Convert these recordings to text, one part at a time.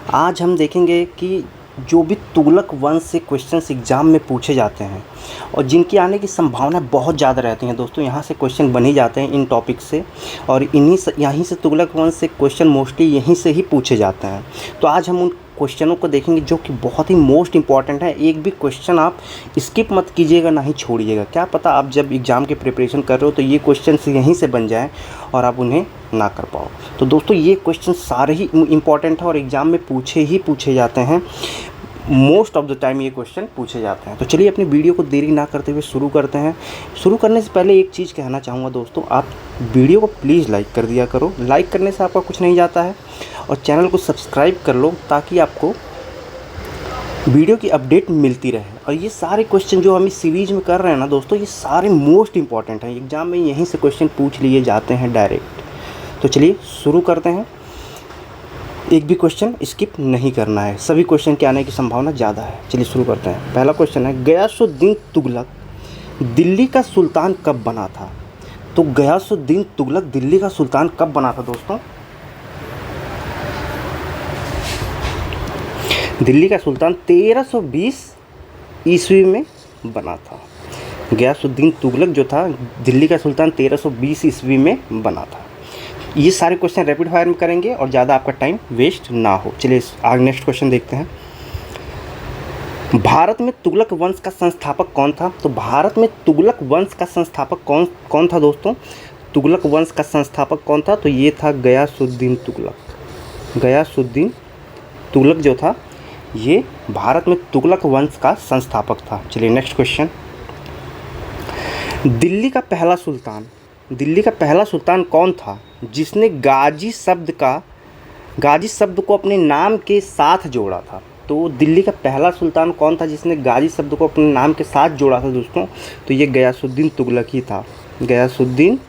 आज हम देखेंगे कि जो भी तुगलक वंश से क्वेश्चंस एग्ज़ाम में पूछे जाते हैं और जिनकी आने की संभावना बहुत ज़्यादा रहती हैं दोस्तों, यहाँ से क्वेश्चन बन ही जाते हैं इन टॉपिक से। और यहीं से तुगलक वंश से क्वेश्चन मोस्टली यहीं से ही पूछे जाते हैं। तो आज हम उन क्वेश्चनों को देखेंगे जो कि बहुत ही मोस्ट इंपॉर्टेंट है। एक भी क्वेश्चन आप स्किप मत कीजिएगा, ना ही छोड़िएगा। क्या पता आप जब एग्ज़ाम की प्रिपरेशन कर रहे हो तो ये क्वेश्चन यहीं से बन जाए और आप उन्हें ना कर पाओ। तो दोस्तों ये क्वेश्चन सारे ही इम्पॉर्टेंट है और एग्ज़ाम में पूछे जाते हैं। मोस्ट ऑफ द टाइम ये क्वेश्चन पूछे जाते हैं। तो चलिए अपनी वीडियो को देरी ना करते हुए शुरू करते हैं। शुरू करने से पहले एक चीज़ कहना चाहूँगा दोस्तों, आप वीडियो को प्लीज़ लाइक कर दिया करो। लाइक करने से आपका कुछ नहीं जाता है। और चैनल को सब्सक्राइब कर लो ताकि आपको वीडियो की अपडेट मिलती रहे। और ये सारे क्वेश्चन जो हम इस सीरीज़ में कर रहे हैं ना दोस्तों, ये सारे मोस्ट इंपॉर्टेंट हैं। एग्ज़ाम में यहीं से क्वेश्चन पूछ लिए जाते हैं डायरेक्ट। तो चलिए शुरू करते हैं। एक भी क्वेश्चन स्किप नहीं करना है, सभी क्वेश्चन के आने की संभावना ज़्यादा है। चलिए शुरू करते हैं। पहला क्वेश्चन है, गयासुद्दीन तुगलक दिल्ली का सुल्तान कब बना था? तो गयासुद्दीन तुगलक दिल्ली का सुल्तान कब बना था दोस्तों? दिल्ली का सुल्तान 1320 ईस्वी में बना था। गयासुद्दीन तुगलक जो था दिल्ली का सुल्तान 1320 ईस्वी में बना था। ये सारे क्वेश्चन रैपिड फायर में करेंगे और ज़्यादा आपका टाइम वेस्ट ना हो। चलिए आगे नेक्स्ट क्वेश्चन देखते हैं। भारत में तुगलक वंश का संस्थापक कौन था? तो भारत में तुगलक वंश का संस्थापक कौन था दोस्तों? तुगलक वंश का संस्थापक कौन था? तो ये था गयासुद्दीन तुगलक। गयासुद्दीन तुगलक जो था ये भारत में तुगलक वंश का संस्थापक था। चलिए नेक्स्ट क्वेश्चन। दिल्ली का पहला सुल्तान कौन था जिसने गाजी शब्द को अपने नाम के साथ जोड़ा था? तो दिल्ली का पहला सुल्तान कौन था जिसने गाजी शब्द को अपने नाम के साथ जोड़ा था दोस्तों? तो ये गयासुद्दीन तुगलक ही था। गयासुद्दीन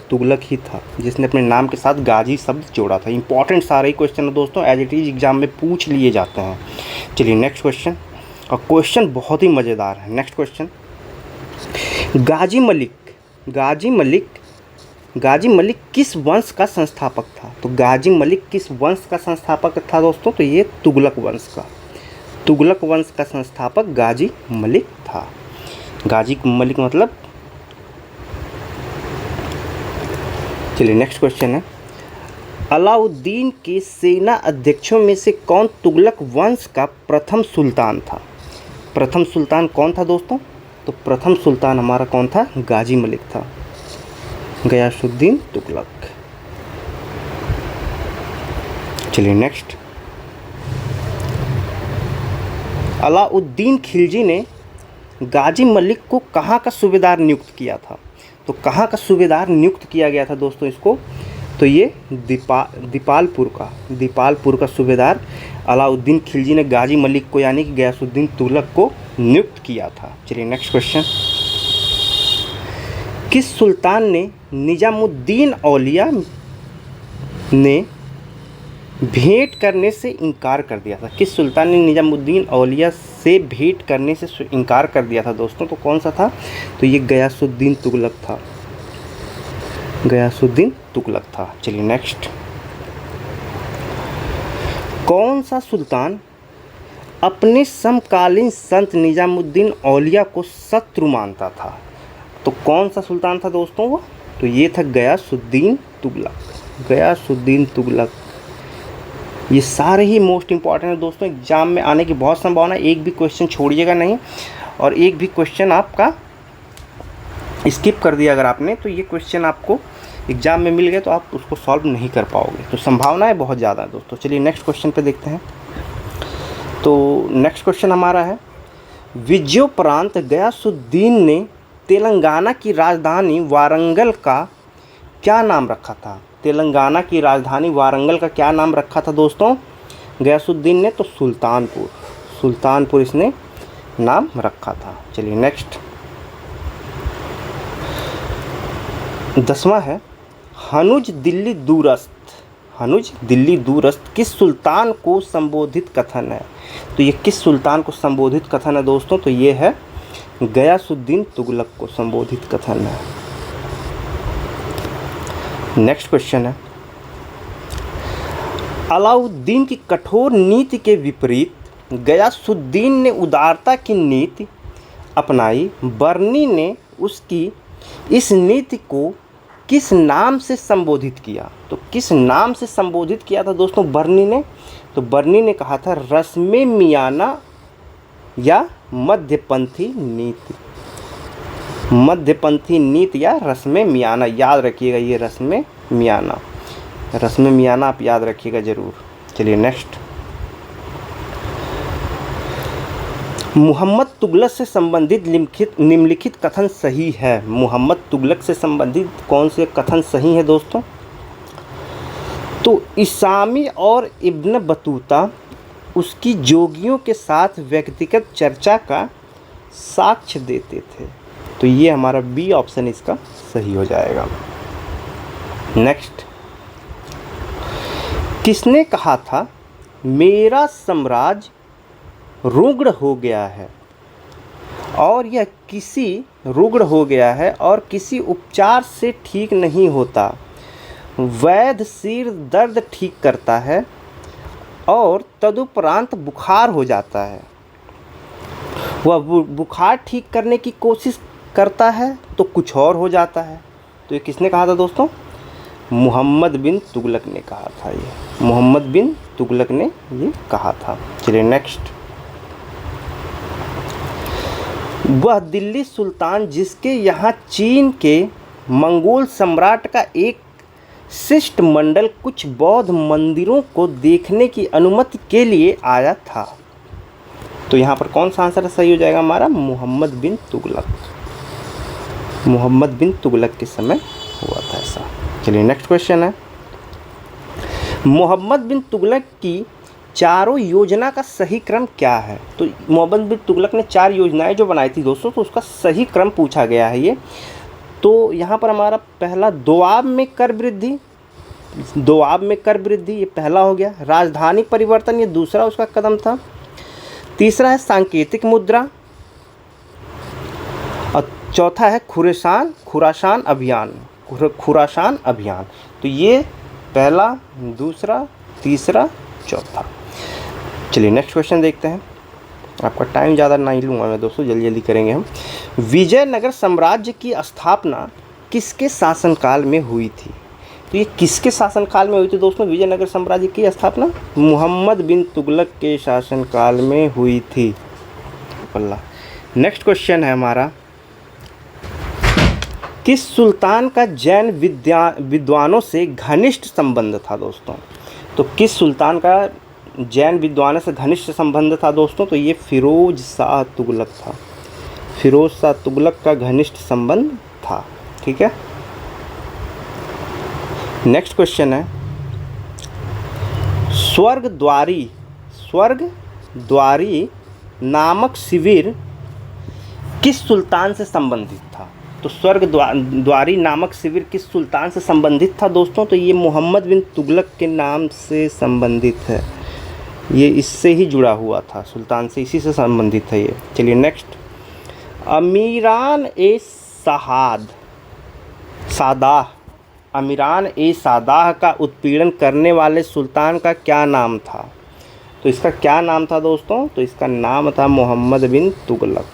तुगलक ही था जिसने अपने नाम के साथ गाजी शब्द जोड़ा था। इंपॉर्टेंट सारे ही क्वेश्चन है दोस्तों, एज इट इज़ एग्जाम में पूछ लिए जाते हैं। चलिए नेक्स्ट क्वेश्चन, और क्वेश्चन बहुत ही मज़ेदार है। नेक्स्ट क्वेश्चन, गाजी मलिक किस वंश का संस्थापक था? तो गाजी मलिक किस वंश का संस्थापक था दोस्तों? तो ये तुगलक वंश का संस्थापक गाजी मलिक था। गाजी मलिक मतलब। चलिए नेक्स्ट क्वेश्चन है, अलाउद्दीन के सेना अध्यक्षों में से कौन तुगलक वंश का प्रथम सुल्तान था? प्रथम सुल्तान कौन था दोस्तों? तो प्रथम सुल्तान हमारा कौन था? गाजी मलिक था, गयासुद्दीन तुगलक। चलिए नेक्स्ट, अलाउद्दीन खिलजी ने गाजी मलिक को कहाँ का सूबेदार नियुक्त किया था? तो कहाँ का सूबेदार नियुक्त किया गया था दोस्तों इसको? तो ये दीपालपुर का सूबेदार अलाउद्दीन खिलजी ने गाजी मलिक को यानी कि गयासुद्दीन तुगलक को नियुक्त किया था। चलिए नेक्स्ट क्वेश्चन, किस सुल्तान ने निजामुद्दीन औलिया ने भेंट करने से इनकार कर दिया था? किस सुल्तान ने निजामुद्दीन औलिया से भेंट करने से इनकार कर दिया था दोस्तों? तो कौन सा था? तो ये गयासुद्दीन तुगलक था, गयासुद्दीन तुगलक था। चलिए नेक्स्ट, कौन सा सुल्तान अपने समकालीन संत निजामुद्दीन औलिया को शत्रु मानता था? तो कौन सा सुल्तान था दोस्तों वो? तो ये था गयासुद्दीन तुगलक। ये सारे ही मोस्ट इंपॉर्टेंट है दोस्तों, एग्जाम में आने की बहुत संभावना है। एक भी क्वेश्चन छोड़िएगा नहीं, और एक भी क्वेश्चन आपका स्किप कर दिया अगर आपने तो ये क्वेश्चन आपको एग्जाम में मिल गए तो आप उसको सॉल्व नहीं कर पाओगे। तो संभावनाएं बहुत ज़्यादा है दोस्तों। चलिए नेक्स्ट क्वेश्चन पे देखते हैं। तो नेक्स्ट क्वेश्चन हमारा है, विजयोपरांत गयासुद्दीन ने तेलंगाना की राजधानी वारंगल का क्या नाम रखा था? तेलंगाना की राजधानी वारंगल का क्या नाम रखा था दोस्तों गयासुद्दीन ने? तो सुल्तानपुर इसने नाम रखा था। चलिए नेक्स्ट, 10वां है, हनुज दिल्ली दूरस्थ किस सुल्तान को संबोधित कथन है? तो ये किस सुल्तान को संबोधित कथन है दोस्तों? तो ये है गयासुद्दीन तुगलक को संबोधित कथन है। नेक्स्ट क्वेश्चन है, अलाउद्दीन की कठोर नीति के विपरीत गयासुद्दीन ने उदारता की नीति अपनाई। बर्नी ने उसकी इस नीति को किस नाम से संबोधित किया? तो किस नाम से संबोधित किया था दोस्तों बर्नी ने? तो बर्नी ने कहा था रस्मे मियाना या मध्यपंथी नीति। मध्यपंथी नीति या रस्मे मियाना, याद रखिएगा ये रस्मे मियाना, रस्मे मियाना आप याद रखिएगा ज़रूर। चलिए नेक्स्ट, मोहम्मद तुगलक से संबंधित निम्नलिखित कथन सही है। मोहम्मद तुगलक से संबंधित कौन से कथन सही है दोस्तों? तो इसामी और इब्न बतूता उसकी जोगियों के साथ व्यक्तिगत चर्चा का साक्ष्य देते थे। तो ये हमारा बी ऑप्शन इसका सही हो जाएगा। नेक्स्ट, किसने कहा था मेरा साम्राज्य रुग्ण हो गया है और यह किसी रुग्ण हो गया है और किसी उपचार से ठीक नहीं होता? वैद्य सिर दर्द ठीक करता है और तदुपरांत बुखार हो जाता है। वह बुखार ठीक करने की कोशिश करता है तो कुछ और हो जाता है। तो ये किसने कहा था दोस्तों? मोहम्मद बिन तुगलक ने कहा था। ये मोहम्मद बिन तुगलक ने ये कहा था। चलिए नेक्स्ट, वह दिल्ली सुल्तान जिसके यहाँ चीन के मंगोल सम्राट का एक शिष्टमंडल कुछ बौद्ध मंदिरों को देखने की अनुमति के लिए आया था। तो यहाँ पर कौन सा आंसर सही हो जाएगा हमारा? मोहम्मद बिन तुगलक। मोहम्मद बिन तुगलक के समय हुआ था ऐसा। चलिए नेक्स्ट क्वेश्चन है, मोहम्मद बिन तुगलक की चारों योजना का सही क्रम क्या है? तो मोहम्मद बिन तुगलक ने 4 योजनाएं जो बनाई थी दोस्तों, तो उसका सही क्रम पूछा गया है ये। तो यहाँ पर हमारा पहला दोआब में कर वृद्धि, दोआब में कर वृद्धि ये पहला हो गया। राजधानी परिवर्तन ये दूसरा उसका कदम था। तीसरा है सांकेतिक मुद्रा और चौथा है खुरासान अभियान, खुरासान अभियान। तो ये पहला, दूसरा, तीसरा, चौथा। चलिए नेक्स्ट क्वेश्चन देखते हैं। आपका टाइम ज़्यादा नहीं लूँगा मैं दोस्तों, जल्दी जल्दी करेंगे हम। विजयनगर साम्राज्य की स्थापना किसके शासनकाल में हुई थी? तो ये किसके शासनकाल में हुई थी दोस्तों विजयनगर साम्राज्य की स्थापना? मोहम्मद बिन तुगलक के शासनकाल में हुई थी। नेक्स्ट क्वेश्चन है हमारा, किस सुल्तान का जैन विद्वानों से घनिष्ठ संबंध था दोस्तों? तो किस सुल्तान का जैन विद्वानों से घनिष्ठ संबंध था दोस्तों? तो ये फिरोज शाह तुगलक था। फिरोज शाह तुगलक का घनिष्ठ संबंध था। ठीक है, नेक्स्ट क्वेश्चन है, स्वर्गद्वारी नामक शिविर किस सुल्तान से संबंधित था? तो स्वर्गद्वारी नामक शिविर किस सुल्तान से संबंधित था दोस्तों? तो ये मोहम्मद बिन तुगलक के नाम से संबंधित है। ये इससे ही जुड़ा हुआ था, सुल्तान से, इसी से संबंधित है ये। चलिए नेक्स्ट, अमीरान ए सादाह का उत्पीड़न करने वाले सुल्तान का क्या नाम था? तो इसका क्या नाम था दोस्तों? तो इसका नाम था मोहम्मद बिन तुगलक।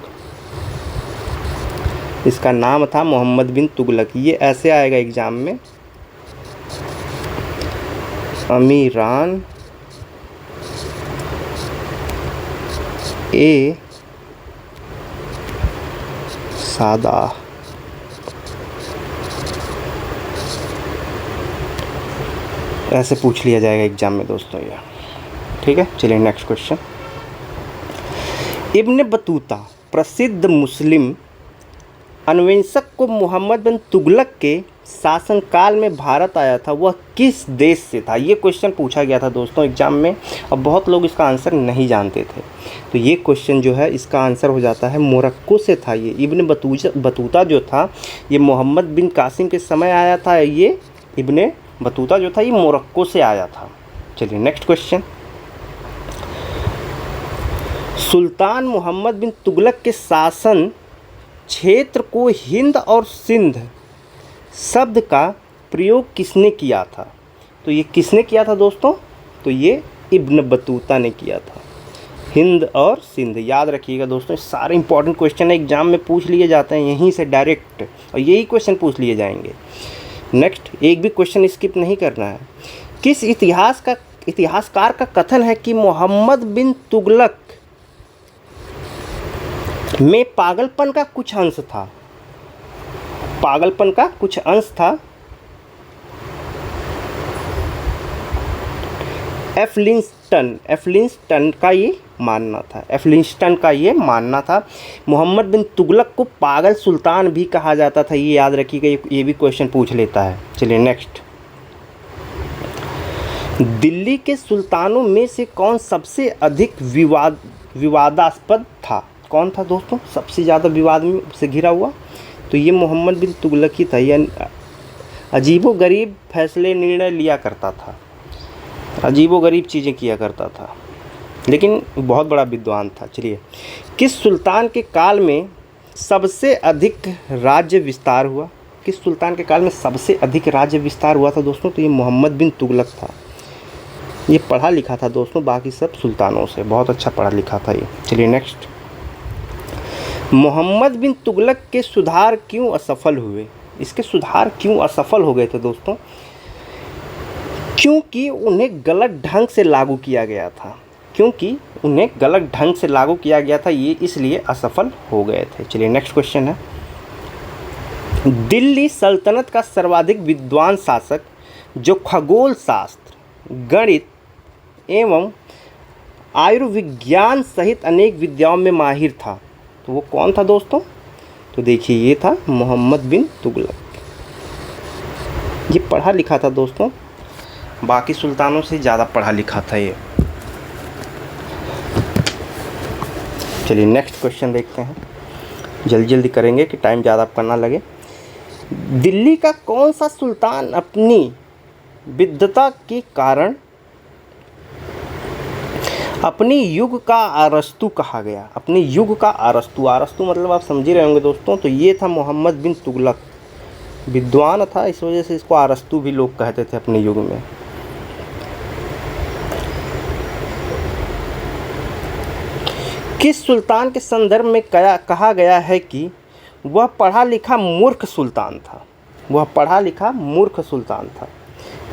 इसका नाम था मोहम्मद बिन तुगलक। ये ऐसे आएगा एग्जाम में, अमीरान ए सादाह। ऐसे पूछ लिया जाएगा एग्जाम में दोस्तों ये। ठीक है, चलिए नेक्स्ट क्वेश्चन, इब्न बतूता प्रसिद्ध मुस्लिम अन्वेषक को मोहम्मद बिन तुगलक के शासनकाल में भारत आया था, वह किस देश से था? ये क्वेश्चन पूछा गया था दोस्तों एग्जाम में और बहुत लोग इसका आंसर नहीं जानते थे। तो ये क्वेश्चन जो है इसका आंसर हो जाता है मोरक्को से था। ये इब्न बतूता जो था ये मोहम्मद बिन कासिम के समय आया था। ये इब्न बतूता जो था ये मोरक्को से आया था। चलिए नेक्स्ट क्वेश्चन, सुल्तान मोहम्मद बिन तुगलक के शासन क्षेत्र को हिंद और सिंध शब्द का प्रयोग किसने किया था? तो ये किसने किया था दोस्तों? तो ये इब्न बतूता ने किया था। हिंद और सिंध, याद रखिएगा दोस्तों, सारे इंपॉर्टेंट क्वेश्चन एग्जाम में पूछ लिए जाते हैं यहीं से डायरेक्ट, और यही क्वेश्चन पूछ लिए जाएंगे। नेक्स्ट, एक भी क्वेश्चन स्किप नहीं करना है। किस इतिहासकार का कथन है कि मोहम्मद बिन तुगलक में पागलपन का कुछ अंश था? पागलपन का कुछ अंश था। एफलिंस्टन का ये मानना था। एफलिंस्टन का ये मानना था। मोहम्मद बिन तुगलक को पागल सुल्तान भी कहा जाता था, ये याद रखिएगा, ये भी क्वेश्चन पूछ लेता है। चलिए नेक्स्ट, दिल्ली के सुल्तानों में से कौन सबसे अधिक विवादास्पद था? कौन था दोस्तों सबसे ज़्यादा विवाद में से घिरा हुआ? तो ये मोहम्मद बिन तुगलक ही था। यह अजीबोगरीब फैसले निर्णय लिया करता था, अजीबोगरीब चीज़ें किया करता था, लेकिन बहुत बड़ा विद्वान था। चलिए, किस सुल्तान के काल में सबसे अधिक राज्य विस्तार हुआ? किस सुल्तान के काल में सबसे अधिक राज्य विस्तार हुआ था दोस्तों? तो ये मोहम्मद बिन तुगलक था। ये पढ़ा लिखा था दोस्तों बाकी सब सुल्तानों से, बहुत अच्छा पढ़ा लिखा था ये। चलिए नेक्स्ट, मोहम्मद बिन तुगलक के सुधार क्यों असफल हुए? इसके सुधार क्यों असफल हो गए थे दोस्तों? क्योंकि उन्हें गलत ढंग से लागू किया गया था। क्योंकि उन्हें गलत ढंग से लागू किया गया था, ये इसलिए असफल हो गए थे। चलिए नेक्स्ट क्वेश्चन है, दिल्ली सल्तनत का सर्वाधिक विद्वान शासक जो खगोल शास्त्र, गणित एवं आयुर्विज्ञान सहित अनेक विद्याओं में माहिर था, तो वो कौन था दोस्तों? तो देखिए, ये था मोहम्मद बिन तुगलक। ये पढ़ा लिखा था दोस्तों, बाकी सुल्तानों से ज़्यादा पढ़ा लिखा था ये। चलिए नेक्स्ट क्वेश्चन देखते हैं, जल्दी जल्दी करेंगे कि टाइम ज़्यादा आपका ना लगे। दिल्ली का कौन सा सुल्तान अपनी विद्वता के कारण अपनी युग का अरस्तु कहा गया? अपने युग का अरस्तु, अरस्तु मतलब आप समझ ही रहे होंगे दोस्तों, तो ये था मोहम्मद बिन तुगलक। विद्वान था, इस वजह से इसको अरस्तु भी लोग कहते थे अपने युग में। किस सुल्तान के संदर्भ में कहा गया है कि वह पढ़ा लिखा मूर्ख सुल्तान था? वह पढ़ा लिखा मूर्ख सुल्तान था,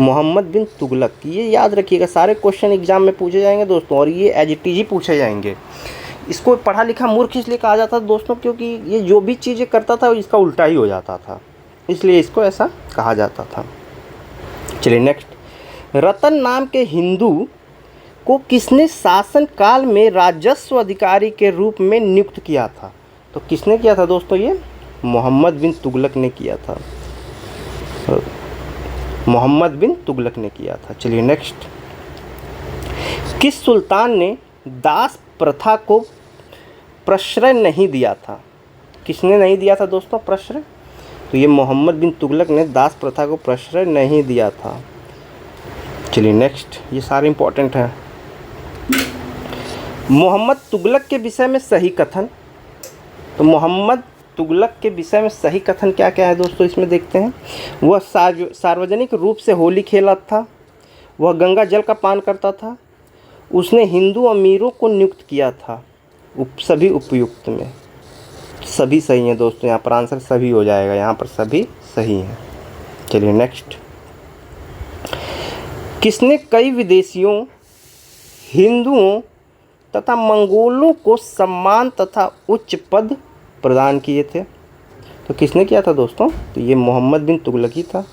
मोहम्मद बिन तुगलक। ये याद रखिएगा, सारे क्वेश्चन एग्जाम में पूछे जाएंगे दोस्तों, और ये एज इट इज ही पूछे जाएंगे। इसको पढ़ा लिखा मूर्ख इसलिए कहा जाता था दोस्तों, क्योंकि ये जो भी चीज़ें करता था इसका उल्टा ही हो जाता था, इसलिए इसको ऐसा कहा जाता था। चलिए नेक्स्ट, रतन नाम के हिंदू को किसने शासन काल में राजस्व अधिकारी के रूप में नियुक्त किया था? तो किसने किया था दोस्तों? ये मोहम्मद बिन तुगलक ने किया था। मोहम्मद बिन तुगलक ने किया था। चलिए नेक्स्ट, किस सुल्तान ने दास प्रथा को प्रश्रय नहीं दिया था? किसने नहीं दिया था दोस्तों प्रश्रय? तो ये मोहम्मद बिन तुगलक ने दास प्रथा को प्रश्रय नहीं दिया था। चलिए नेक्स्ट, ये सारे इंपॉर्टेंट हैं। मोहम्मद तुगलक के विषय में सही कथन। तो मोहम्मद तुगलक के विषय में सही कथन क्या क्या है दोस्तों, इसमें देखते हैं। वह सार्वजनिक रूप से होली खेला था, वह गंगा जल का पान करता था, उसने हिंदू अमीरों को नियुक्त किया था। सभी उपयुक्त में सभी सही हैं दोस्तों, यहाँ पर आंसर सभी हो जाएगा, यहाँ पर सभी सही हैं। चलिए नेक्स्ट, किसने कई विदेशियों, हिंदुओं तथा मंगोलों को सम्मान तथा उच्च पद प्रदान किए थे? तो किसने किया था दोस्तों? तो ये मोहम्मद बिन तुगलक ही था,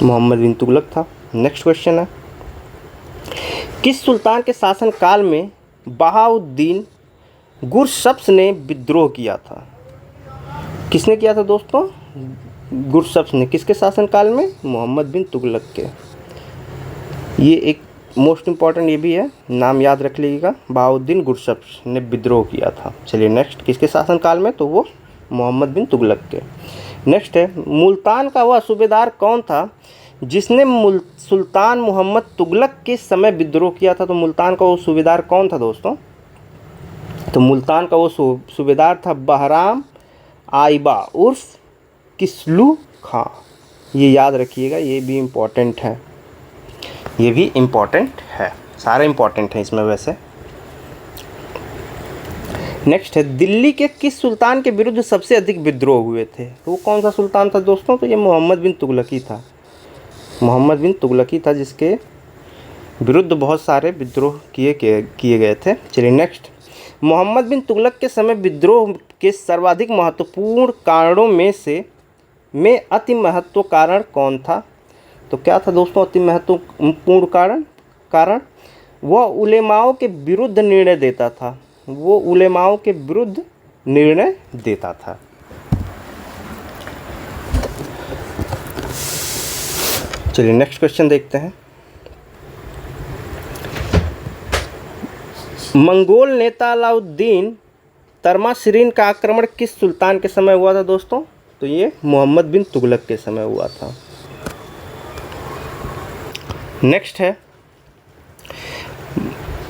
मोहम्मद बिन तुगलक था। नेक्स्ट क्वेश्चन है, किस सुल्तान के शासन काल में बहाउद्दीन गुरशप्स ने विद्रोह किया था? किसने किया था दोस्तों? गुरशप्स ने। किसके शासन काल में? मोहम्मद बिन तुगलक के। ये एक मोस्ट इम्पॉर्टेंट ये भी है, नाम याद रख लीजिएगा, बहाउद्दीन गुरशप्स ने विद्रोह किया था। चलिए नेक्स्ट, किसके शासनकाल में? तो वो मोहम्मद बिन तुगलक के। नेक्स्ट है, मुल्तान का वह सूबेदार कौन था जिसने सुल्तान मोहम्मद तुगलक के समय विद्रोह किया था? तो मुल्तान का वो सूबेदार कौन था दोस्तों? तो मुल्तान का वो सूबेदार था बहराम आइबा उर्फ किस्लू खां। ये याद रखिएगा, ये भी इम्पोर्टेंट है। ये भी इम्पॉर्टेंट है, सारे इम्पॉर्टेंट हैं इसमें वैसे। नेक्स्ट है, दिल्ली के किस सुल्तान के विरुद्ध सबसे अधिक विद्रोह हुए थे? तो वो कौन सा सुल्तान था दोस्तों? तो ये मोहम्मद बिन तुगलकी था। मोहम्मद बिन तुगलकी था जिसके विरुद्ध बहुत सारे विद्रोह किए गए थे। चलिए नेक्स्ट, मोहम्मद बिन तुगलक के समय विद्रोह के सर्वाधिक महत्वपूर्ण कारणों में अति महत्व कारण कौन था? तो क्या था दोस्तों अति महत्वपूर्ण कारण? वह उलेमाओं के विरुद्ध निर्णय देता था। वो उलेमाओं के विरुद्ध निर्णय देता था। चलिए नेक्स्ट क्वेश्चन देखते हैं। मंगोल नेता अलाउद्दीन तर्माशिरीन का आक्रमण किस सुल्तान के समय हुआ था दोस्तों? तो ये मोहम्मद बिन तुगलक के समय हुआ था। नेक्स्ट है,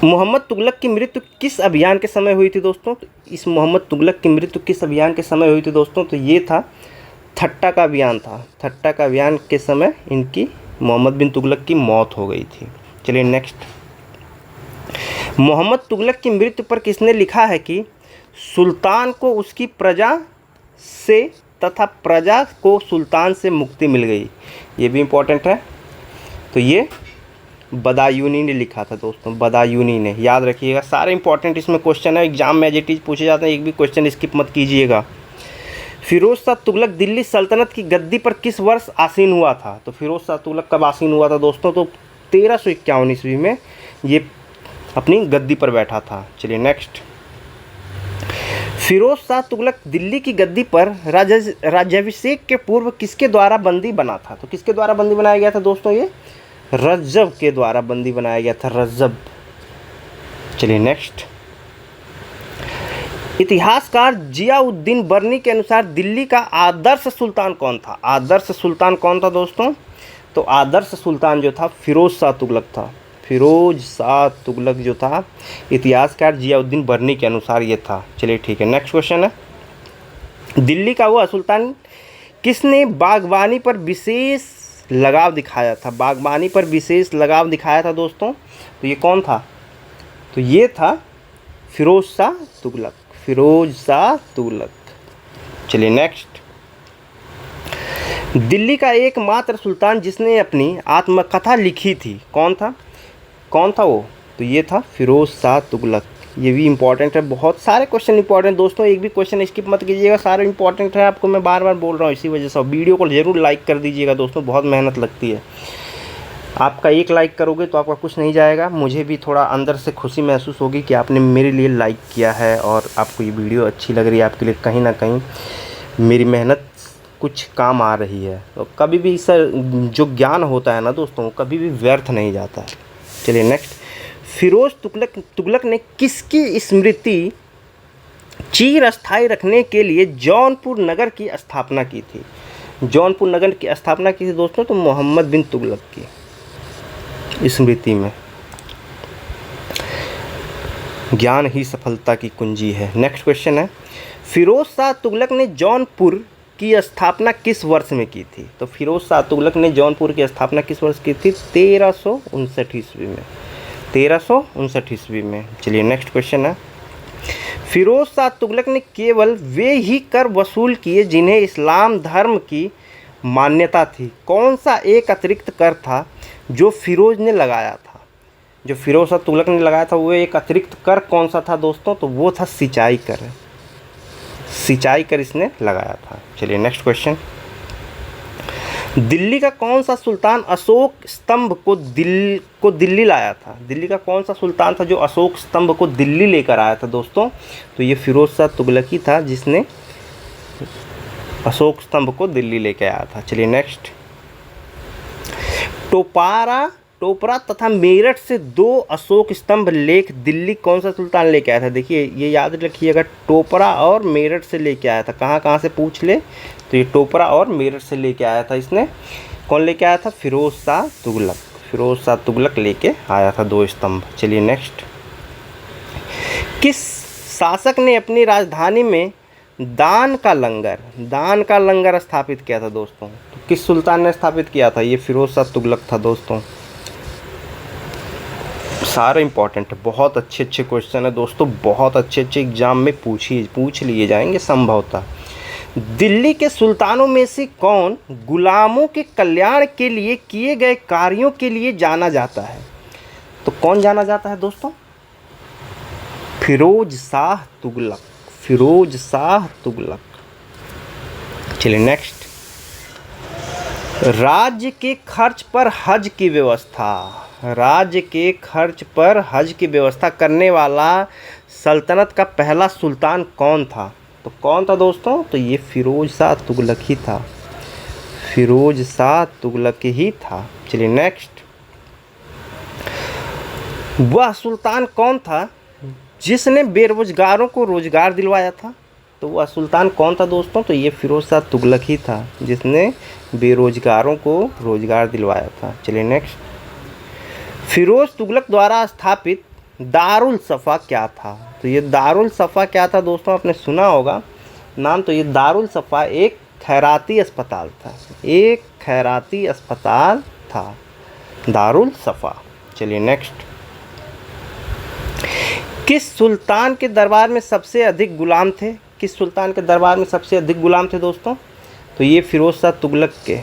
मोहम्मद तुगलक की मृत्यु किस अभियान के समय हुई थी दोस्तों? तो इस मोहम्मद तुगलक की मृत्यु किस अभियान के समय हुई थी दोस्तों? तो ये था ठट्टा का अभियान था। ठट्टा का अभियान के समय इनकी मोहम्मद बिन तुगलक की मौत हो गई थी। चलिए नेक्स्ट, मोहम्मद तुगलक की मृत्यु पर किसने लिखा है कि सुल्तान को उसकी प्रजा से तथा प्रजा को सुल्तान से मुक्ति मिल गई? ये भी इम्पोर्टेंट है। तो ये बदायूनी ने लिखा था दोस्तों, बदायूनी ने, याद रखिएगा। सारे इंपॉर्टेंट इसमें क्वेश्चन है, एग्जाम में एज इट इज पूछे जाते हैं, एक भी क्वेश्चन स्किप मत कीजिएगा। फिरोज शाह तुगलक दिल्ली सल्तनत की गद्दी पर किस वर्ष आसीन हुआ था? तो फिरोज शाह तुगलक कब आसीन हुआ था दोस्तों? तो 1351 ईस्वी में ये अपनी गद्दी पर बैठा था। चलिए नेक्स्ट, फिरोज शाह तुगलक दिल्ली की गद्दी पर राज्याभिषेक के पूर्व किसके द्वारा बंदी बना था? तो किसके द्वारा बंदी बनाया गया था दोस्तों? ये रज्जब के द्वारा बंदी बनाया गया था, रज्जब। चलिए नेक्स्ट, इतिहासकार जियाउद्दीन बर्नी के अनुसार दिल्ली का आदर्श सुल्तान कौन था? आदर्श सुल्तान कौन था दोस्तों? तो आदर्श सुल्तान जो था फिरोज शाह तुगलक था। फिरोज शाह तुगलक जो था इतिहासकार जियाउद्दीन बर्नी के अनुसार ये था। चलिए ठीक है, नेक्स्ट क्वेश्चन है, दिल्ली का वह सुल्तान किसने बागबानी पर विशेष लगाव दिखाया था? बागबानी पर विशेष लगाव दिखाया था दोस्तों, तो ये कौन था? तो ये था फिरोज शाह तुगलक, फिरोज शाह तुगलक। चलिए नेक्स्ट, दिल्ली का एकमात्र सुल्तान जिसने अपनी आत्मकथा लिखी थी कौन था? कौन था वो? तो ये था फिरोज शाह तुगलक। ये भी इंपॉर्टेंट है, बहुत सारे क्वेश्चन इंपॉर्टेंट दोस्तों, एक भी क्वेश्चन स्किप मत कीजिएगा, सारे इंपॉर्टेंट है। आपको मैं बार बार बोल रहा हूँ इसी वजह से। वीडियो को ज़रूर लाइक कर दीजिएगा दोस्तों, बहुत मेहनत लगती है। आपका एक लाइक करोगे तो आपका कुछ नहीं जाएगा, मुझे भी थोड़ा अंदर से खुशी महसूस होगी कि आपने मेरे लिए लाइक किया है और आपको ये वीडियो अच्छी लग रही है। आपके लिए कहीं ना कहीं मेरी मेहनत कुछ काम आ रही है। तो कभी भी इस जो ज्ञान होता है ना दोस्तों, कभी भी व्यर्थ नहीं जाता है। चलिए नेक्स्ट, फिरोज तुगलक ने किसकी स्मृति चिर स्थायी रखने के लिए जौनपुर नगर की स्थापना की थी? जौनपुर नगर की स्थापना की थी दोस्तों तो मोहम्मद बिन तुगलक की स्मृति में। ज्ञान ही सफलता की कुंजी है। नेक्स्ट क्वेश्चन है, फिरोज शाह तुगलक ने जौनपुर की स्थापना किस वर्ष में की थी? तो फिरोज शाह तुगलक ने जौनपुर की स्थापना किस वर्ष की थी? 1359 ईस्वी में, 1359 ईस्वी में। चलिए नेक्स्ट क्वेश्चन है, फिरोज शाह तुगलक ने केवल वे ही कर वसूल किए जिन्हें इस्लाम धर्म की मान्यता थी। कौन सा एक अतिरिक्त कर था जो फिरोज ने लगाया था? जो फिरोज शाह तुगलक ने लगाया था वो एक अतिरिक्त कर कौन सा था दोस्तों? तो वो था सिंचाई कर। सिंचाई कर इसने लगाया था। चलिए नेक्स्ट क्वेश्चन, दिल्ली का कौन सा सुल्तान अशोक स्तंभ को दिल्ली लाया था? दिल्ली का कौन सा सुल्तान था जो अशोक स्तंभ को दिल्ली लेकर आया था दोस्तों? तो ये फिरोज शाह तुगलक ही था जिसने अशोक स्तंभ को दिल्ली लेकर आया था। चलिए नेक्स्ट, टोपरा तथा मेरठ से 2 अशोक स्तंभ लेख दिल्ली कौन सा सुल्तान लेके आया था? देखिए ये याद रखिएगा, टोपरा और मेरठ से लेके आया था। कहाँ से पूछ ले तो ये टोपरा और मेरठ से लेके आया था। इसने कौन लेके आया था? फिरोज शाह तुगलक। फिरोज शाह तुगलक लेके आया था 2 स्तंभ। चलिए नेक्स्ट, किस शासक ने अपनी राजधानी में दान का लंगर स्थापित किया था दोस्तों? तो किस सुल्तान ने स्थापित किया था? ये फिरोज शाह तुगलक था दोस्तों। सारे इंपॉर्टेंट है, बहुत अच्छे अच्छे क्वेश्चन है दोस्तों, बहुत अच्छे अच्छे एग्जाम में पूछ लिए जाएंगे संभवतः। दिल्ली के सुल्तानों में से कौन गुलामों के कल्याण के लिए किए गए कार्यों के लिए जाना जाता है? तो कौन जाना जाता है दोस्तों? फिरोज शाह तुगलक, फिरोज शाह तुगलक। चलिए नेक्स्ट, राज्य के खर्च पर हज की व्यवस्था, राज्य के खर्च पर हज की व्यवस्था करने वाला सल्तनत का पहला सुल्तान कौन था? तो कौन था दोस्तों? तो ये फिरोज शाह तुगलक ही था, फिरोज शाह तुगलक ही था। चलिए नेक्स्ट, वह सुल्तान कौन था जिसने बेरोजगारों को रोजगार दिलवाया था? तो वह सुल्तान कौन था दोस्तों? तो ये फिरोज शाह तुगलक ही था जिसने बेरोजगारों को रोजगार दिलवाया था। चलिए नेक्स्ट, फिरोज तुगलक द्वारा स्थापित दारुल सफ़ा क्या था? तो ये दारुल सफ़ा क्या था दोस्तों? आपने सुना होगा नाम। तो ये दारुल सफ़ा एक खैराती अस्पताल था, एक खैराती अस्पताल था दारुल सफ़ा। चलिए नेक्स्ट, किस सुल्तान के दरबार में सबसे अधिक गुलाम थे? किस सुल्तान के दरबार में सबसे अधिक गुलाम थे दोस्तों? तो ये फिरोज शाह तुगलक के,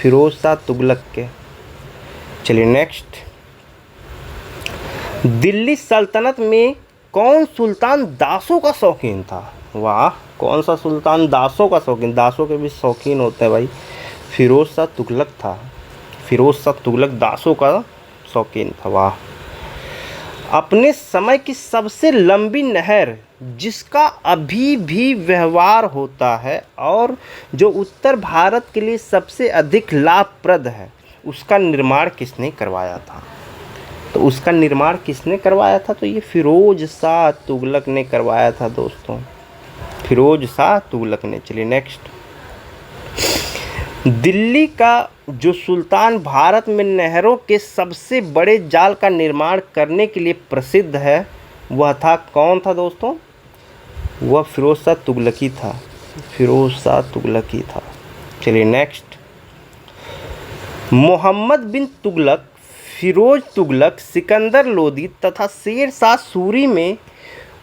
फिरोज शाह तुगलक के। चलिए नेक्स्ट, दिल्ली सल्तनत में कौन सुल्तान दासों का शौकीन था? वाह, कौन सा सुल्तान दासों का शौकीन? दासों के भी शौकीन होते हैं भाई। फिरोज शाह तुगलक था, फिरोज शाह तुगलक दासों का शौकीन था। वाह। अपने समय की सबसे लंबी नहर जिसका अभी भी व्यवहार होता है और जो उत्तर भारत के लिए सबसे अधिक लाभप्रद है, उसका निर्माण किसने करवाया था? तो उसका निर्माण किसने करवाया था? तो ये फिरोज शाह तुगलक ने करवाया था दोस्तों, फिरोज शाह तुगलक ने। चलिए नेक्स्ट, दिल्ली का जो सुल्तान भारत में नहरों के सबसे बड़े जाल का निर्माण करने के लिए प्रसिद्ध है, वह था कौन था दोस्तों? वह फिरोज शाह तुगलक ही था, फिरोज शाह तुगलक ही था। चलिए नेक्स्ट, मोहम्मद बिन तुगलक, फिरोज तुगलक, सिकंदर लोदी तथा शेर शाह सूरी में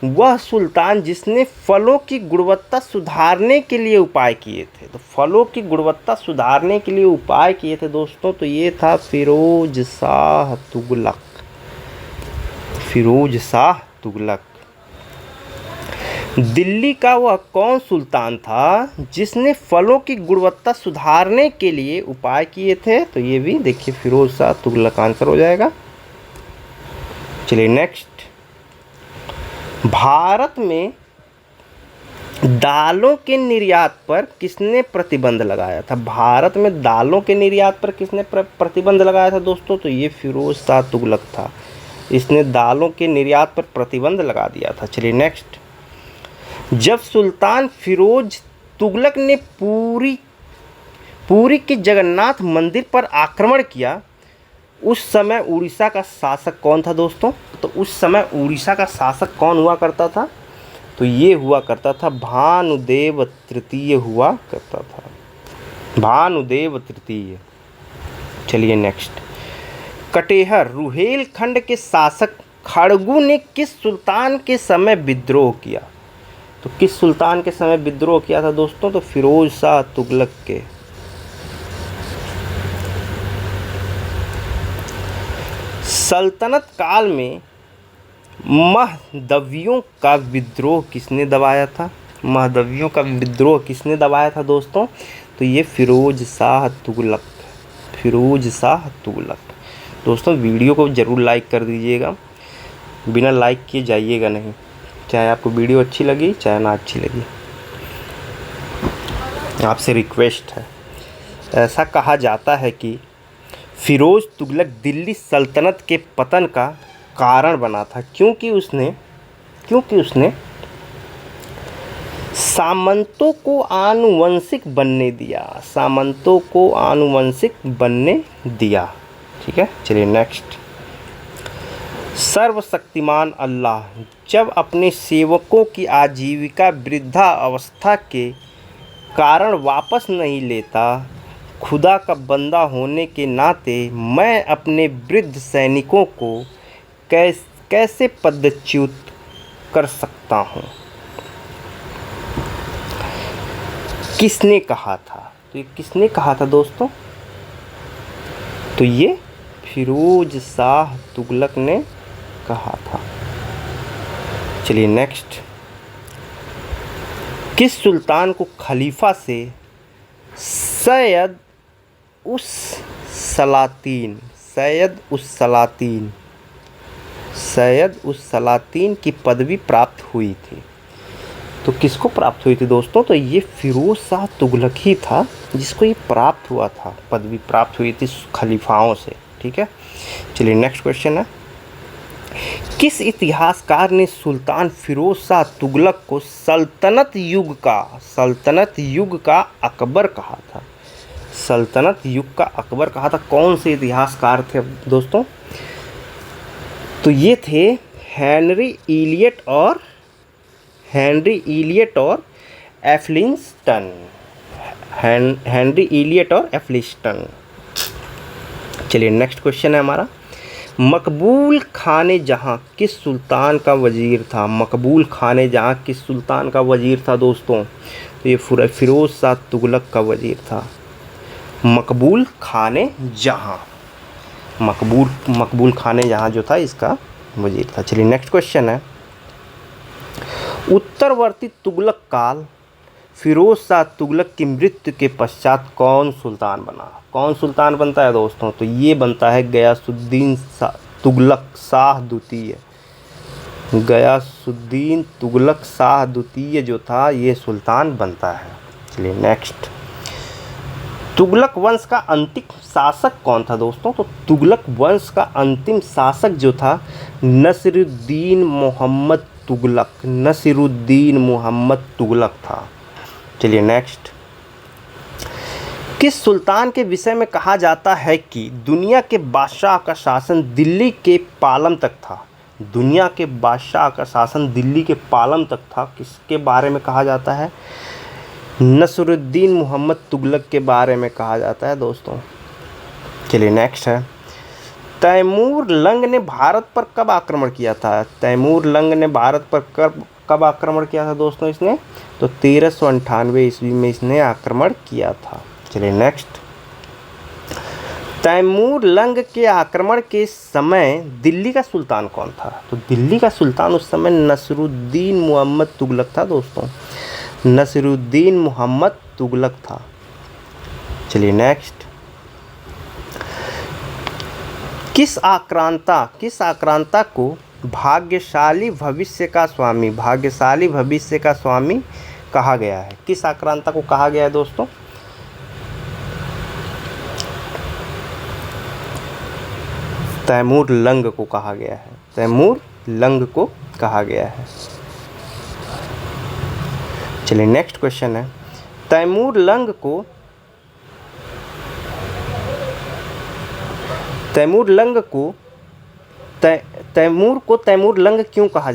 वह सुल्तान जिसने फलों की गुणवत्ता सुधारने के लिए उपाय किए थे। तो फलों की गुणवत्ता सुधारने के लिए उपाय किए थे दोस्तों, तो ये था फिरोज शाह तुगलक, फिरोज शाह तुगलक। दिल्ली का वह कौन सुल्तान था जिसने फलों की गुणवत्ता सुधारने के लिए उपाय किए थे? तो ये भी देखिए फिरोज शाह तुगलक आंसर हो जाएगा। चलिए नेक्स्ट, भारत में दालों के निर्यात पर किसने प्रतिबंध लगाया था? भारत में दालों के निर्यात पर किसने प्रतिबंध लगाया था दोस्तों? तो ये फिरोज शाह तुगलक था, इसने दालों के निर्यात पर प्रतिबंध लगा दिया था। चलिए नेक्स्ट, जब सुल्तान फिरोज तुगलक ने पुरी के जगन्नाथ मंदिर पर आक्रमण किया, उस समय उड़ीसा का शासक कौन था दोस्तों? तो उस समय उड़ीसा का शासक कौन हुआ करता था? तो ये हुआ करता था भानुदेव तृतीय हुआ करता था, भानुदेव तृतीय। चलिए नेक्स्ट, कटेहर रुहेलखंड के शासक खड़गू ने किस सुल्तान के समय विद्रोह किया? तो किस सुल्तान के समय विद्रोह किया था दोस्तों? तो फिरोज शाह तुगलक के। सल्तनत काल में महदवियों का विद्रोह किसने दबाया था? महदवियों का विद्रोह किसने दबाया था दोस्तों? तो ये फिरोज शाह तुगलक, फिरोज शाह तुगलक। दोस्तों वीडियो को ज़रूर लाइक कर दीजिएगा, बिना लाइक किए जाइएगा नहीं, चाहे आपको वीडियो अच्छी लगी चाहे ना अच्छी लगी, आपसे रिक्वेस्ट है। ऐसा कहा जाता है कि फिरोज तुगलक दिल्ली सल्तनत के पतन का कारण बना था, क्योंकि उसने सामंतों को आनुवंशिक बनने दिया, सामंतों को आनुवंशिक बनने दिया। ठीक है। चलिए नेक्स्ट, सर्वशक्तिमान अल्लाह जब अपने सेवकों की आजीविका वृद्धा अवस्था के कारण वापस नहीं लेता, खुदा का बंदा होने के नाते मैं अपने वृद्ध सैनिकों को कैसे पदच्युत कर सकता हूँ। किसने कहा था? तो ये किसने कहा था दोस्तों? तो ये फिरोज शाह तुगलक ने कहा था। चलिए नेक्स्ट, किस सुल्तान को खलीफा से सैयद उस सलातीन की पदवी प्राप्त हुई थी? तो किसको प्राप्त हुई थी दोस्तों? तो ये फिरोज शाह तुगलक ही था जिसको ये प्राप्त हुआ था, पदवी प्राप्त हुई थी खलीफाओं से। ठीक है, चलिए नेक्स्ट क्वेश्चन है, किस इतिहासकार ने सुल्तान फिरोज शाह तुगलक को सल्तनत युग का अकबर कहा था? सल्तनत युग का अकबर कहा था। कौन से इतिहासकार थे दोस्तों? तो ये थे हेनरी इलियट और एफ्लिस्टन। चलिए नेक्स्ट क्वेश्चन है हमारा, मकबूल खाने जहाँ किस सुल्तान का वजीर था? मकबूल खाने जहाँ किस सुल्तान का वजीर था दोस्तों? तो ये फिरोज शाह तुगलक का वजीर था। मकबूल खाने जहाँ जो था इसका वजीर था। चलिए नेक्स्ट क्वेश्चन है, उत्तरवर्ती तुगलक काल फिरोज शाह तुगलक की मृत्यु के पश्चात कौन सुल्तान बना? कौन सुल्तान बनता है दोस्तों? तो ये बनता है गयासुद्दीन तुगलक शाह द्वितीय। गयासुद्दीन तुगलक शाह द्वितीय जो था ये सुल्तान बनता है। चलिए नेक्स्ट, तुगलक वंश का अंतिम शासक कौन था दोस्तों? तो तुगलक वंश का अंतिम शासक जो था नसीरुद्दीन मोहम्मद तुगलक था। चलिए नेक्स्ट, किस सुल्तान के विषय में कहा जाता है कि दुनिया के बादशाह का शासन दिल्ली के पालम तक था? दुनिया के बादशाह का शासन दिल्ली के पालम तक था। किसके बारे में कहा जाता है? नसीरुद्दीन मोहम्मद तुगलक के बारे में कहा जाता है दोस्तों। चलिए नेक्स्ट है, तैमूर लंग ने भारत पर कब आक्रमण किया था? तैमूर लंग ने भारत पर कब आक्रमण किया था दोस्तों इसने? तो 1398 ईस्वी में इसने आक्रमण किया था। चलिए नेक्स्ट, तैमूर लंग के आक्रमण के समय दिल्ली का सुल्तान कौन था? तो दिल्ली का सुल्तान उस समय नसीरुद्दीन मोहम्मद तुगलक था दोस्तों। नसीरुद्दीन मोहम्मद तुगलक था। चलिए नेक्स्ट, किस आक्रांता को भाग्यशाली भविष्य का स्वामी कहा गया है? किस आक्रांता को कहा गया है दोस्तों? तैमूर लंग को कहा गया है। तैमूर लंग को कहा गया है। चलिए नेक्स्ट क्वेश्चन है, तैमूर लंग क्यों कहा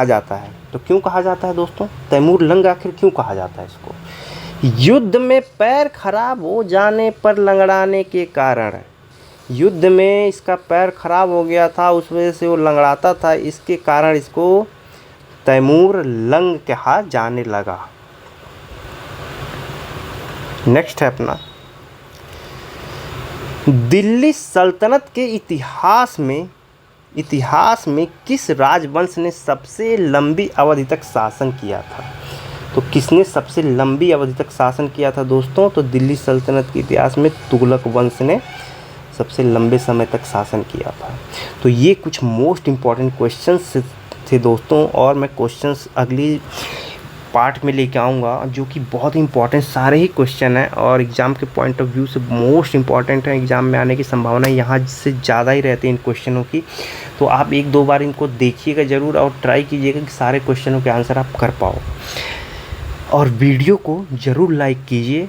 जाता है? तो क्यों कहा जाता है दोस्तों? तैमूर लंग आखिर क्यों कहा जाता है इसको? युद्ध में पैर खराब हो जाने पर लंगड़ाने के कारण, युद्ध में इसका पैर खराब हो गया था, उस वजह से वो लंगड़ाता था, इसके कारण इसको तैमूर लंग कहा जाने लगा। नेक्स्ट है अपना, दिल्ली सल्तनत के इतिहास में किस राजवंश ने सबसे लंबी अवधि तक शासन किया था? तो किसने सबसे लंबी अवधि तक शासन किया था दोस्तों? तो दिल्ली सल्तनत के इतिहास में तुगलक वंश ने सबसे लंबे समय तक शासन किया था। तो ये कुछ मोस्ट इम्पॉर्टेंट क्वेश्चंस थे दोस्तों, और मैं क्वेश्चंस अगली पार्ट में लेके आऊँगा जो कि बहुत ही इंपॉर्टेंट सारे ही क्वेश्चन हैं और एग्ज़ाम के पॉइंट ऑफ व्यू से मोस्ट इम्पॉर्टेंट है। एग्ज़ाम में आने की संभावना यहाँ से ज़्यादा ही रहती है इन क्वेश्चनों की। तो आप एक दो बार इनको देखिएगा ज़रूर और ट्राई कीजिएगा कि सारे क्वेश्चनों के आंसर आप कर पाओ। और वीडियो को ज़रूर लाइक कीजिए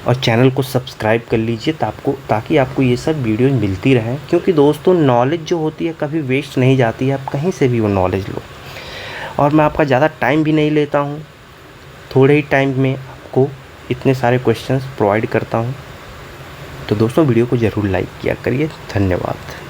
और चैनल को सब्सक्राइब कर लीजिए ताकि आपको ये सब वीडियो मिलती रहे, क्योंकि दोस्तों नॉलेज जो होती है कभी वेस्ट नहीं जाती है, आप कहीं से भी वो नॉलेज लो। और मैं आपका ज़्यादा टाइम भी नहीं लेता हूँ, थोड़े ही टाइम में आपको इतने सारे क्वेश्चंस प्रोवाइड करता हूँ। तो दोस्तों वीडियो को ज़रूर लाइक किया करिए। धन्यवाद।